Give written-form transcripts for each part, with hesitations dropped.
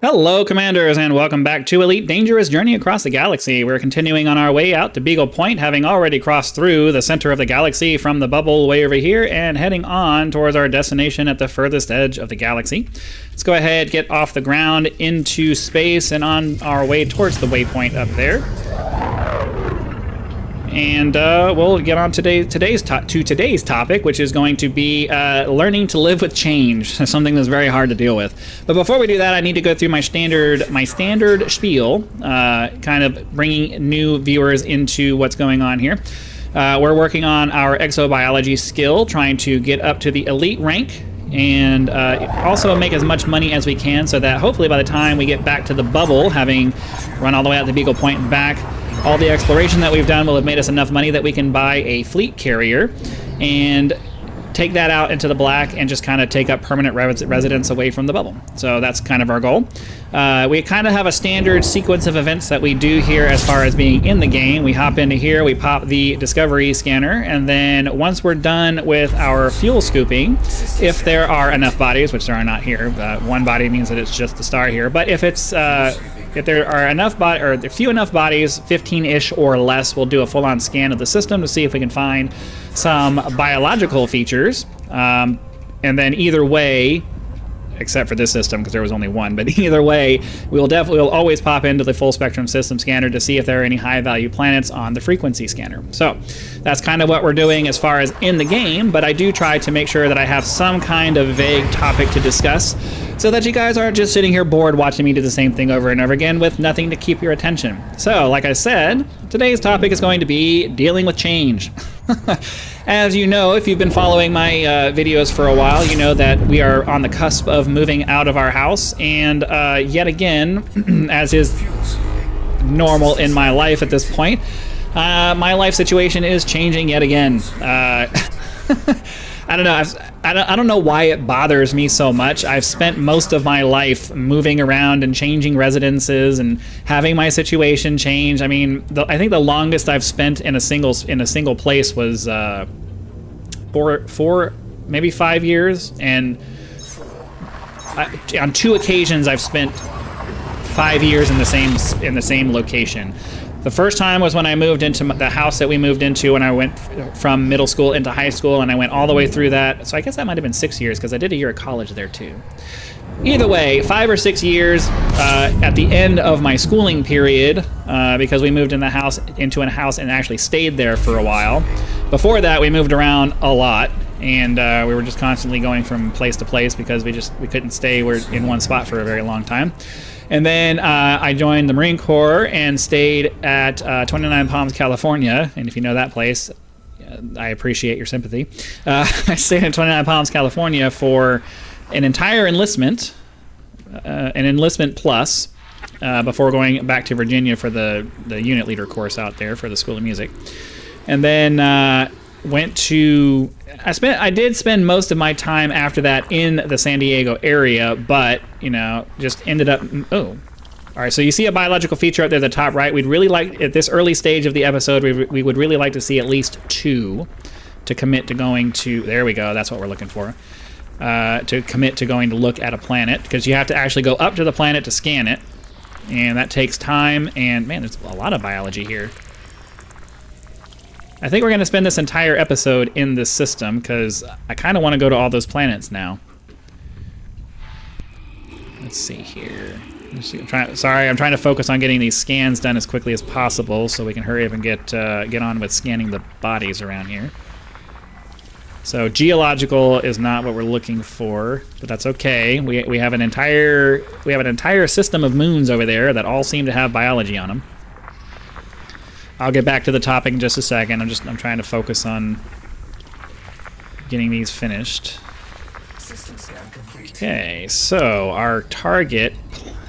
Hello, Commanders, and welcome back to Elite Dangerous Journey Across the Galaxy. We're continuing on our way out to Beagle Point, having already crossed through the center of the galaxy from the bubble way over here, and heading on towards our destination at the furthest edge of the galaxy. Let's go ahead, get off the ground into space, and on our way towards the waypoint up there. And we'll get on today's topic, which is going to be learning to live with change, something that's very hard to deal with. But before we do that, I need to go through my standard spiel, kind of bringing new viewers into what's going on here. We're working on our exobiology skill, trying to get up to the elite rank, and also make as much money as we can, so that hopefully by the time we get back to the bubble, having run all the way out to Beagle Point and back, all the exploration that we've done will have made us enough money that we can buy a fleet carrier and take that out into the black and just kind of take up permanent residence away from the bubble. So that's kind of our goal. We kind of have a standard sequence of events that we do here as far as being in the game. We hop into here, we pop the discovery scanner, and then once we're done with our fuel scooping, if there are enough bodies, which there are not here, one body means that it's just the star here, but if it's if there are enough few enough bodies, 15-ish or less, we'll do a full-on scan of the system to see if we can find some biological features. And then either way, except for this system because there was only one, but either way, we'll always pop into the full spectrum system scanner to see if there are any high value planets on the frequency scanner. So that's kind of what we're doing as far as in the game, but I do try to make sure that I have some kind of vague topic to discuss so that you guys aren't just sitting here bored watching me do the same thing over and over again with nothing to keep your attention. So like I said, today's topic is going to be dealing with change. As you know, if you've been following my videos for a while, you know that we are on the cusp of moving out of our house, and yet again, as is normal in my life at this point, my life situation is changing yet again. I don't know. I don't know why it bothers me so much. I've spent most of my life moving around and changing residences and having my situation change. I mean, I think the longest I've spent in a single place was four, maybe 5 years, and on 2 occasions I've spent 5 years in the same location. The first time was when I moved into the house that we moved into when I went from middle school into high school, and I went all the way through that. So I guess that might have been 6 years because I did a year of college there too. Either way, 5 or 6 years at the end of my schooling period, because we moved into a house and actually stayed there for a while. Before that, we moved around a lot, and we were just constantly going from place to place because we couldn't stay in one spot for a very long time. And then I joined the Marine Corps and stayed at 29 Palms, California. And if you know that place, I appreciate your sympathy. I stayed in 29 Palms, California for an entire enlistment, an enlistment plus, before going back to Virginia for the unit leader course out there for the School of Music. And then I did spend most of my time after that in the San Diego area, but, just ended up, all right, so you see a biological feature up there at the top right. We'd really like, at this early stage of the episode, we would really like to see at least 2 to commit to going to, there we go, that's what we're looking for, to commit to going to look at a planet, because you have to actually go up to the planet to scan it, and that takes time, and man, there's a lot of biology here. I think we're going to spend this entire episode in this system because I kind of want to go to all those planets now. Let's see here. I'm trying to focus on getting these scans done as quickly as possible so we can hurry up and get on with scanning the bodies around here. So geological is not what we're looking for, but that's okay. We have an entire system of moons over there that all seem to have biology on them. I'll get back to the topic in just a second. I'm trying to focus on getting these finished. Okay, so our target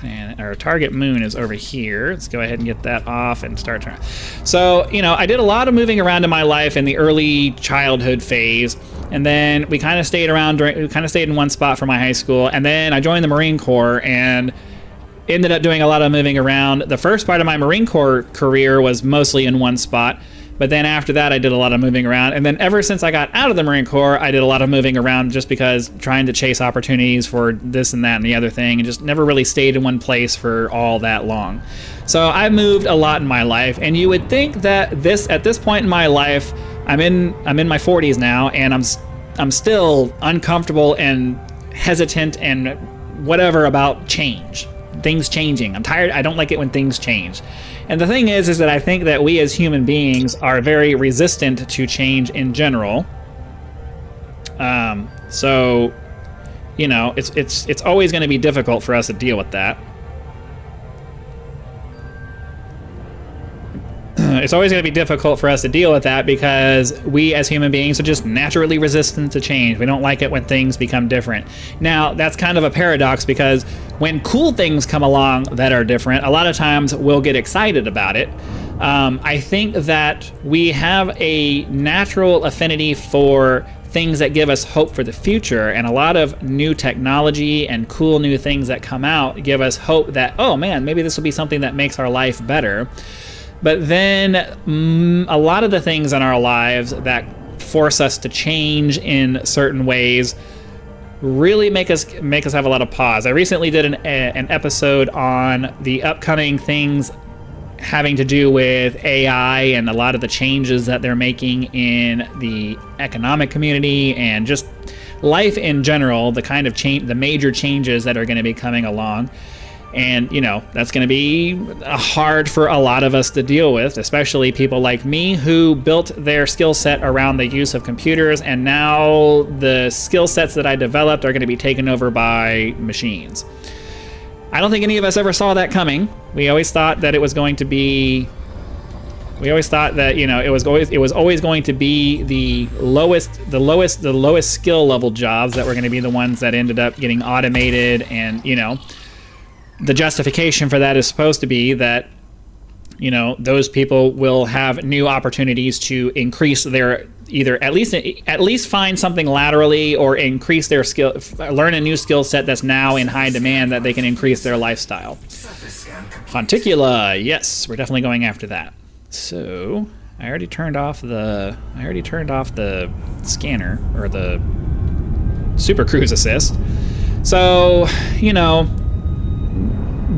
moon is over here. Let's go ahead and get that off and start trying. So, I did a lot of moving around in my life in the early childhood phase, and then we kind of stayed in one spot for my high school, and then I joined the Marine Corps and ended up doing a lot of moving around. The first part of my Marine Corps career was mostly in one spot, But then after that, I did a lot of moving around. And then ever since I got out of the Marine Corps, I did a lot of moving around just because trying to chase opportunities for this and that and the other thing, and just never really stayed in one place for all that long. So I've moved a lot in my life, and you would think that at this point in my life, I'm in my 40s now, and I'm still uncomfortable and hesitant and whatever about change. Things changing. I'm tired. I don't like it when things change. And the thing is that I think that we as human beings are very resistant to change in general. So, you know, it's always going to be difficult for us to deal with that. It's always going to be difficult for us to deal with that because we as human beings are just naturally resistant to change. We don't like it when things become different. Now, that's kind of a paradox because when cool things come along that are different, a lot of times we'll get excited about it. I think that we have a natural affinity for things that give us hope for the future, and a lot of new technology and cool new things that come out give us hope that, oh man, maybe this will be something that makes our life better. But then a lot of the things in our lives that force us to change in certain ways really make us have a lot of pause. I recently did an episode on the upcoming things having to do with AI and a lot of the changes that they're making in the economic community and just life in general, the kind of change, the major changes that are going to be coming along. And, you know, that's going to be hard for a lot of us to deal with, especially people like me who built their skill set around the use of computers. And now the skill sets that I developed are going to be taken over by machines. I don't think any of us ever saw that coming. We always thought that it was going to be... We always thought that, you know, it was always going to be the lowest skill level jobs that were going to be the ones that ended up getting automated. And, you know, the justification for that is supposed to be that, you know, those people will have new opportunities to increase their either at least find something laterally or increase their skill, learn a new skill set that's now in high demand that they can increase their lifestyle. Fonticula, yes, we're definitely going after that. So I already turned off the scanner or the Super Cruise Assist. So, you know,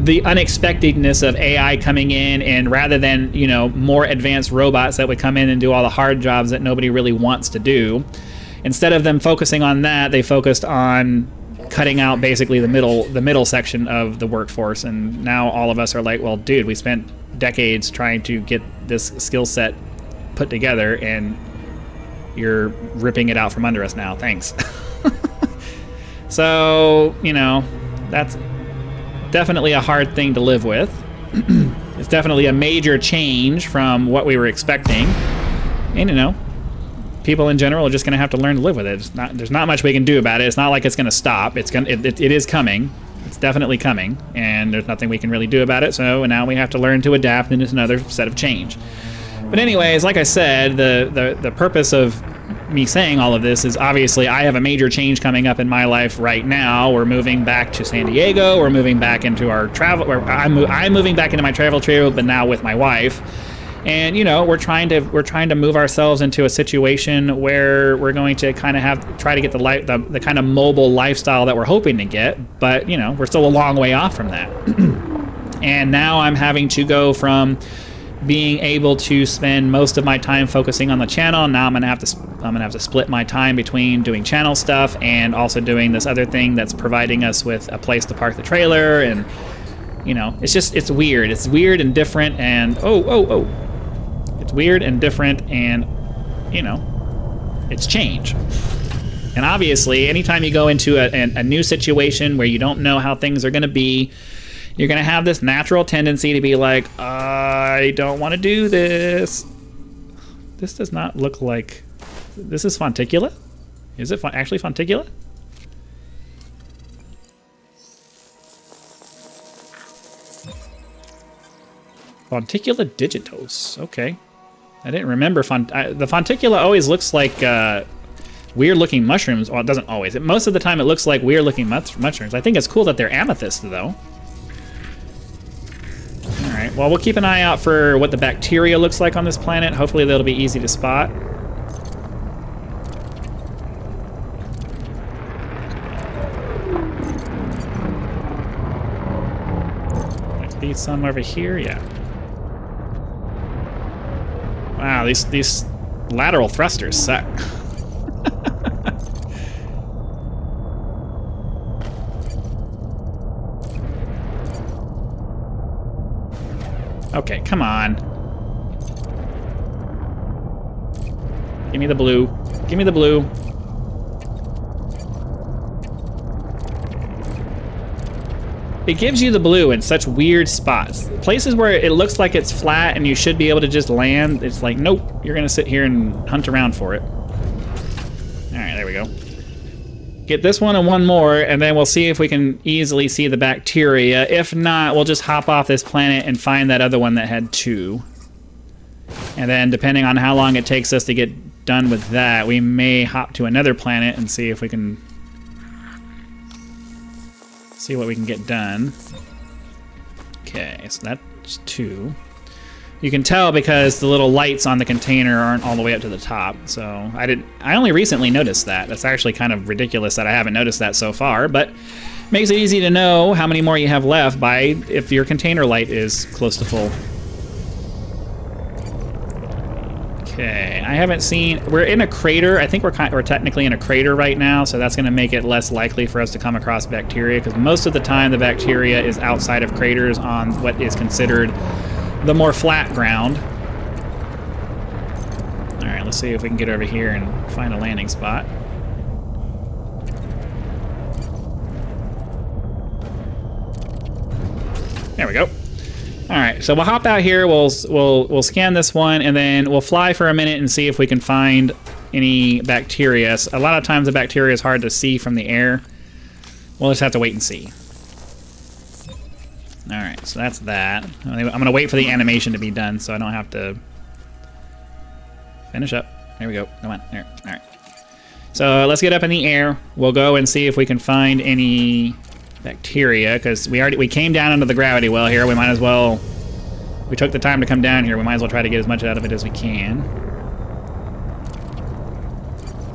the unexpectedness of AI coming in, and rather than, you know, more advanced robots that would come in and do all the hard jobs that nobody really wants to do, instead of them focusing on that, they focused on cutting out basically the middle section of the workforce. And now all of us are like, well, dude, we spent decades trying to get this skill set put together and you're ripping it out from under us now. Thanks. So, you know, that's definitely a hard thing to live with. It's definitely a major change from what we were expecting. And, you know, people in general are just going to have to learn to live with it. There's not much we can do about it. It's not like it's going to stop. It is coming. It's definitely coming, and there's nothing we can really do about it. So now we have to learn to adapt, and it's another set of change. But anyways, like I said, the purpose of me saying all of this is obviously I have a major change coming up in my life right now. We're moving back to San Diego. We're moving back into our travel. I'm moving back into my travel trailer, but now with my wife. And, you know, we're trying to move ourselves into a situation where we're going to kind of try to get the kind of mobile lifestyle that we're hoping to get. But, you know, we're still a long way off from that. And now I'm having to go from being able to spend most of my time focusing on the channel. Now I'm gonna have to split my time between doing channel stuff and also doing this other thing that's providing us with a place to park the trailer. And, you know, it's weird. It's weird and different. And it's weird and different, and, you know, it's change. And obviously, anytime you go into a new situation where you don't know how things are going to be, you're going to have this natural tendency to be like, I don't want to do this. This does not look like... This is Fonticula? Is it actually Fonticula? Fonticula digitos. Okay. I didn't remember. The Fonticula always looks like weird-looking mushrooms. Well, it doesn't always. Most of the time, it looks like weird-looking mushrooms. I think it's cool that they're amethyst, though. All right. Alright, well, we'll keep an eye out for what the bacteria looks like on this planet. Hopefully that'll be easy to spot. Might be some over here, yeah. Wow, these lateral thrusters suck. Okay, come on. Give me the blue. Give me the blue. It gives you the blue in such weird spots. Places where it looks like it's flat and you should be able to just land, it's like, nope, you're gonna sit here and hunt around for it. All right, there we go. Get this one and one more, and then we'll see if we can easily see the bacteria. If not, we'll just hop off this planet and find that other one that had 2. And then, depending on how long it takes us to get done with that, we may hop to another planet and see if we can see what we can get done. Okay, so that's 2. You can tell because the little lights on the container aren't all the way up to the top. So I only recently noticed that. That's actually kind of ridiculous that I haven't noticed that so far, but makes it easy to know how many more you have left by if your container light is close to full. Okay, I haven't seen. We're in a crater. I think we're technically in a crater right now, so that's going to make it less likely for us to come across bacteria, because most of the time the bacteria is outside of craters on what is considered the more flat ground. All right, let's see if we can get over here and find a landing spot. There we go. All right, so we'll hop out here. We'll scan this one, and then we'll fly for a minute and see if we can find any bacteria. A lot of times the bacteria is hard to see from the air. We'll just have to wait and see. All right, so that's that. I'm gonna wait for the animation to be done so I don't have to finish up. There we go. Come on. There. All right. So let's get up in the air. We'll go and see if we can find any bacteria, because we came down under the gravity well here. We might as well. We took the time to come down here. We might as well try to get as much out of it as we can.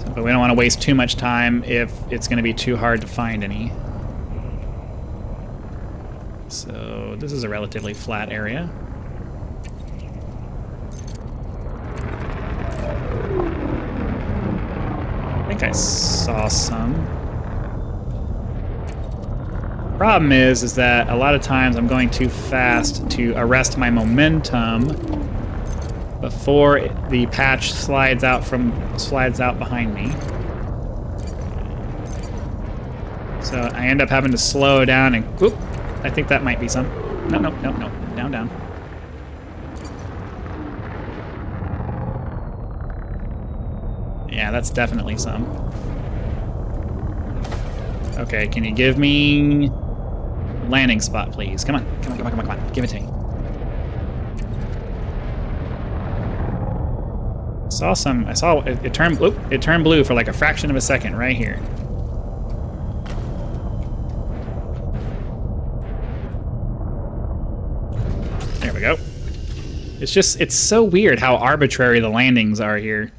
So, but we don't want to waste too much time if it's going to be too hard to find any. So this is a relatively flat area. I think I saw some. Problem is that a lot of times I'm going too fast to arrest my momentum before the patch slides out behind me. So I end up having to slow down and whoop. I think that might be some. No. Down. Yeah, that's definitely some. Okay, can you give me landing spot, please? Come on. Give it to me. I saw it turned blue for like a fraction of a second right here. There we go. It's so weird how arbitrary the landings are here.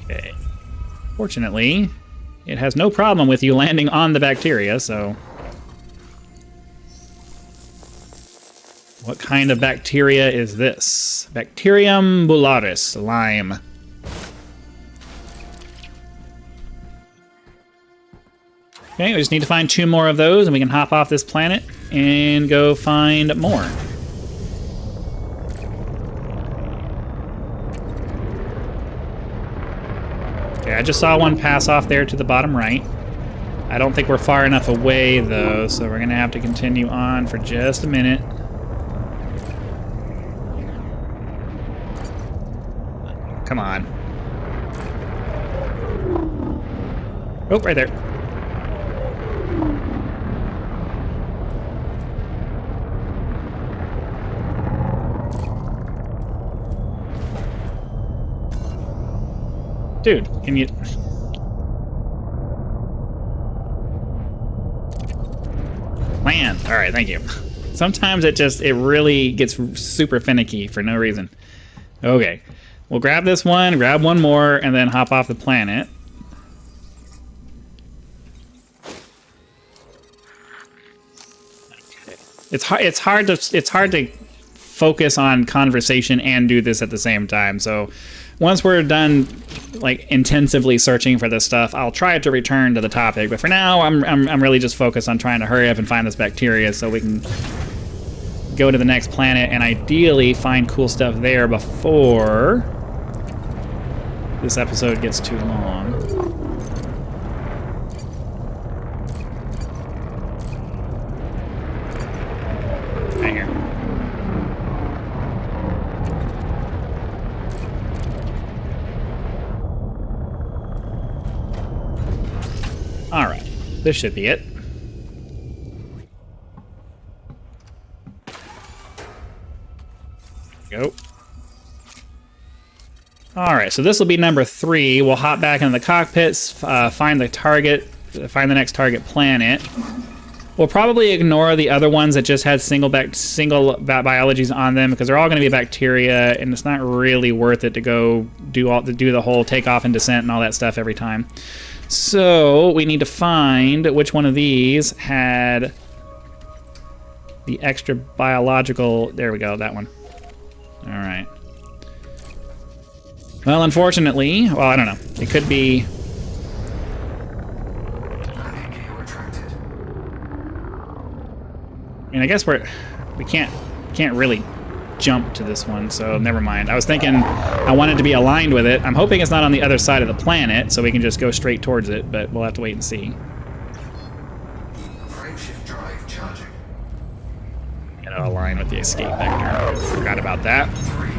Okay. Fortunately, it has no problem with you landing on the bacteria, so... What kind of bacteria is this? Bacterium bularis, lime. Okay, we just need to find 2 more of those, and we can hop off this planet and go find more. Okay, I just saw one pass off there to the bottom right. I don't think we're far enough away, though, so we're going to have to continue on for just a minute. Come on. Oh, right there. Dude, can you... Land. All right, thank you. Sometimes it really gets super finicky for no reason. Okay, we'll grab this one, grab one more, and then hop off the planet. It's hard to focus on conversation and do this at the same time. So once we're done, like, intensively searching for this stuff, I'll try to return to the topic. But for now, I'm really just focused on trying to hurry up and find this bacteria so we can go to the next planet and ideally find cool stuff there before this episode gets too long. Right here. All right, this should be it. Go. All right, so this will be number 3. We'll hop back into the cockpits, find the target, find the next target planet. We'll probably ignore the other ones that just had single biologies on them because they're all going to be bacteria, and it's not really worth it to go do the whole takeoff and descent and all that stuff every time. So we need to find which one of these had the extra biological. There we go, that one. All right. Well, unfortunately, well, I don't know. It could be. I mean, I guess we can't really jump to this one, so never mind. I was thinking I wanted to be aligned with it. I'm hoping it's not on the other side of the planet, so we can just go straight towards it, but we'll have to wait and see. Frameshift drive charging. Gotta align with the escape vector. Forgot about that. 3, 2,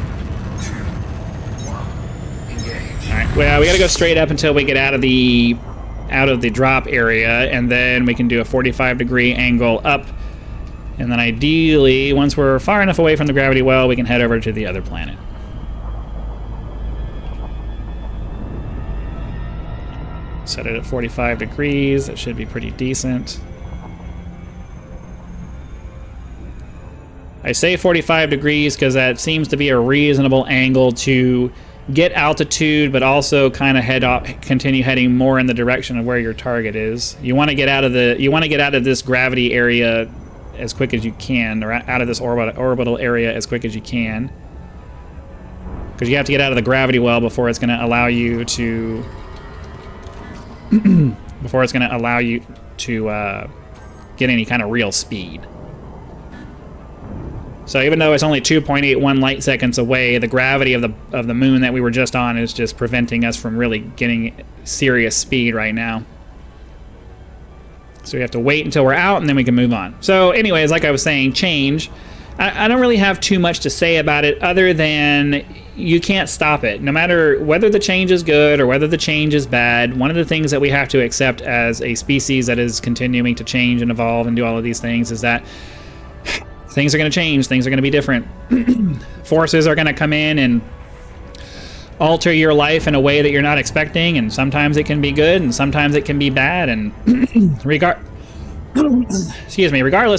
1. Engage. All right. Well, we gotta go straight up until we get out of the drop area, and then we can do a 45-degree angle up. And then ideally, once we're far enough away from the gravity well, we can head over to the other planet. Set it at 45 degrees. That should be pretty decent. I say 45 degrees because that seems to be a reasonable angle to get altitude, but also kind of continue heading more in the direction of where your target is. You want to get out of this gravity area as quick as you can, or out of this orbital area as quick as you can, because you have to get out of the gravity well before it's going to allow you to get any kind of real speed. So even though it's only 2.81 light seconds away, the gravity of the moon that we were just on is just preventing us from really getting serious speed right now. So we have to wait until we're out, and then we can move on. So anyways, like I was saying, change. I don't really have too much to say about it other than you can't stop it. No matter whether the change is good or whether the change is bad, one of the things that we have to accept as a species that is continuing to change and evolve and do all of these things is that things are going to change. Things are going to be different. Forces are going to come in and alter your life in a way that you're not expecting, and sometimes it can be good and sometimes it can be bad, and regardless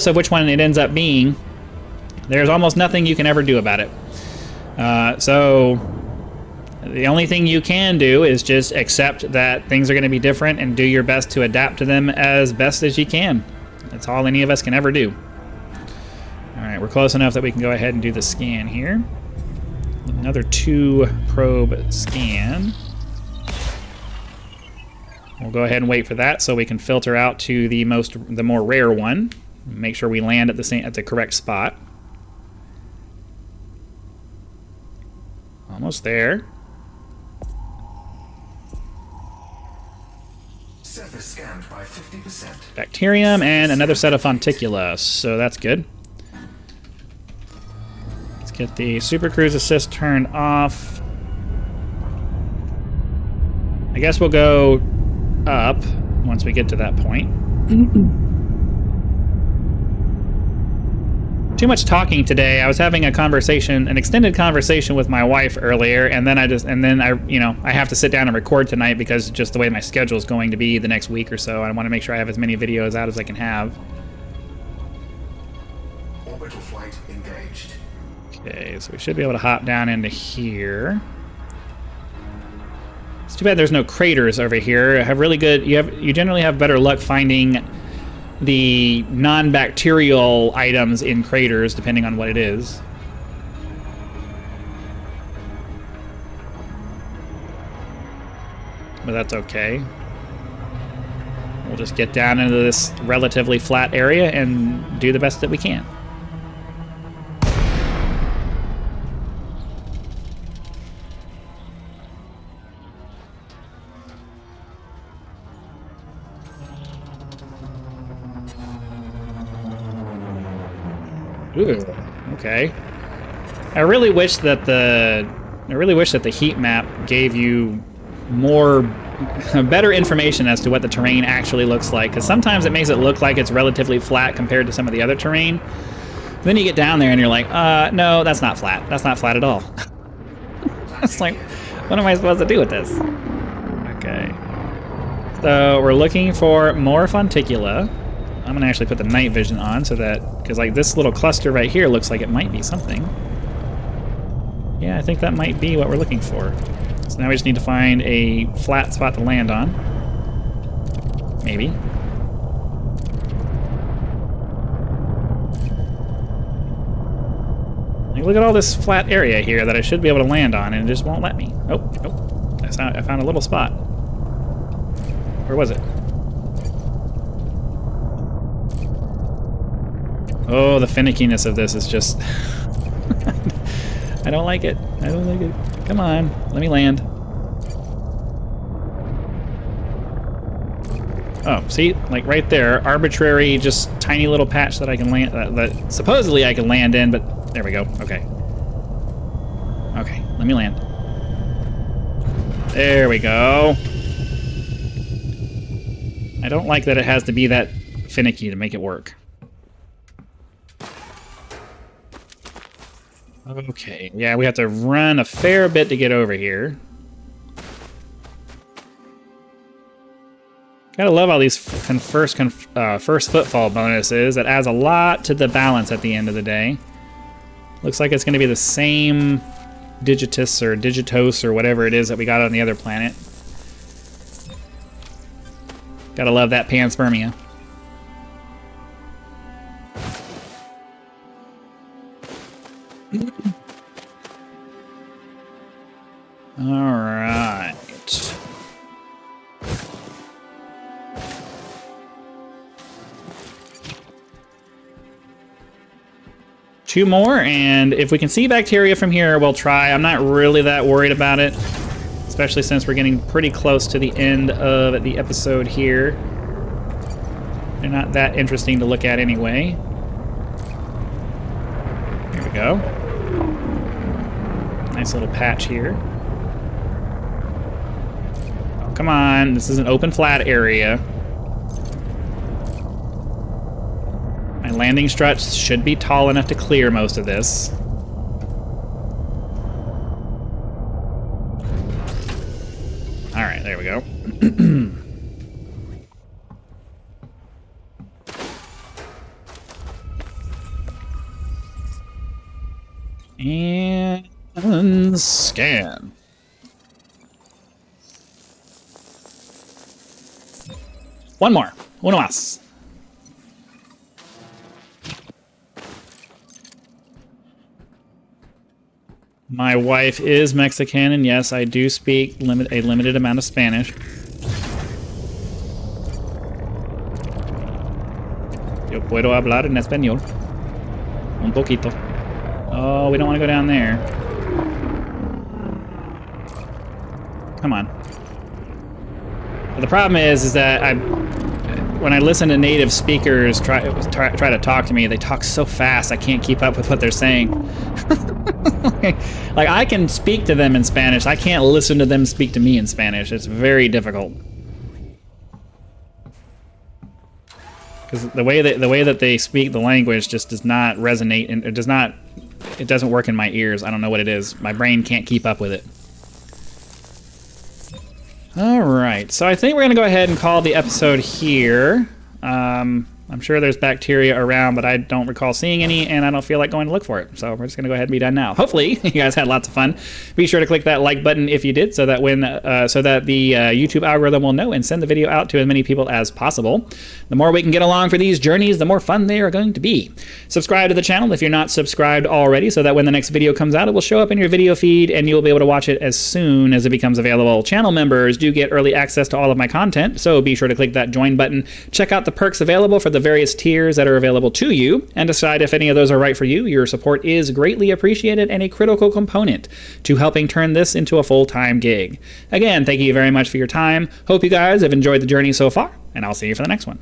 of which one it ends up being, there's almost nothing you can ever do about it. So the only thing you can do is just accept that things are going to be different and do your best to adapt to them as best as you can. That's all any of us can ever do. All right, we're close enough that we can go ahead and do the scan here. Another 2 probe scan. We'll go ahead and wait for that so we can filter out to the more rare one. Make sure we land at the correct spot. Almost there. Surface scanned by 50%. Bacterium and another set of Fonticula, so that's good. Get the Super Cruise Assist turned off. I guess we'll go up once we get to that point. Too much talking today. I was having an extended conversation with my wife earlier, and then I have to sit down and record tonight because just the way my schedule is going to be the next week or so. I want to make sure I have as many videos out as I can have. Orbital flight engaged. Okay, so we should be able to hop down into here. It's too bad there's no craters over here. Have really good. You generally have better luck finding the non-bacterial items in craters, depending on what it is. But that's okay. We'll just get down into this relatively flat area and do the best that we can. Ooh, okay. I really wish that the heat map gave you better information as to what the terrain actually looks like, because sometimes it makes it look like it's relatively flat compared to some of the other terrain. Then you get down there and you're like, no, that's not flat. That's not flat at all. It's like, what am I supposed to do with this? Okay. So we're looking for more Fonticula. I'm gonna actually put the night vision on so that, because like this little cluster right here looks like it might be something. Yeah, I think that might be what we're looking for. So now we just need to find a flat spot to land on. Maybe. Like, look at all this flat area here that I should be able to land on, and it just won't let me. Oh, nope. I found a little spot. Where was it? Oh, the finickiness of this is just... I don't like it. I don't like it. Come on, let me land. Oh, see? Like right there, arbitrary, just tiny little patch that I can land, that supposedly I can land in, but there we go. Okay. Okay, let me land. There we go. I don't like that it has to be that finicky to make it work. Okay, yeah, we have to run a fair bit to get over here. Gotta love all these first footfall bonuses. That adds a lot to the balance at the end of the day. Looks like it's going to be the same Digitus or Digitos or whatever it is that we got on the other planet. Gotta love that panspermia. All right. Two more, and if we can see bacteria from here, we'll try. I'm not really that worried about it, especially since we're getting pretty close to the end of the episode here. They're not that interesting to look at anyway. Here we go. Nice little patch here. Oh, come on, this is an open flat area. My landing struts should be tall enough to clear most of this. Alright, there we go. And scan. One more. Uno más. My wife is Mexican, and yes, I do speak a limited amount of Spanish. Yo puedo hablar en español. Un poquito. Oh, we don't want to go down there. Come on. But the problem is that when I listen to native speakers try to talk to me, they talk so fast I can't keep up with what they're saying. Like, I can speak to them in Spanish. I can't listen to them speak to me in Spanish. It's very difficult. Because the way that they speak the language just does not resonate, and it doesn't work in my ears. I don't know what it is. My brain can't keep up with it. All right, so I think we're gonna go ahead and call the episode here. I'm sure there's bacteria around, but I don't recall seeing any, and I don't feel like going to look for it. So we're just going to go ahead and be done now. Hopefully, you guys had lots of fun. Be sure to click that like button if you did, so that the YouTube algorithm will know and send the video out to as many people as possible. The more we can get along for these journeys, the more fun they are going to be. Subscribe to the channel if you're not subscribed already, so that when the next video comes out, it will show up in your video feed, and you'll be able to watch it as soon as it becomes available. Channel members do get early access to all of my content, so be sure to click that join button. Check out the perks available for the various tiers that are available to you, and decide if any of those are right for you. Your support is greatly appreciated and a critical component to helping turn this into a full-time gig. Again, thank you very much for your time. Hope you guys have enjoyed the journey so far, and I'll see you for the next one.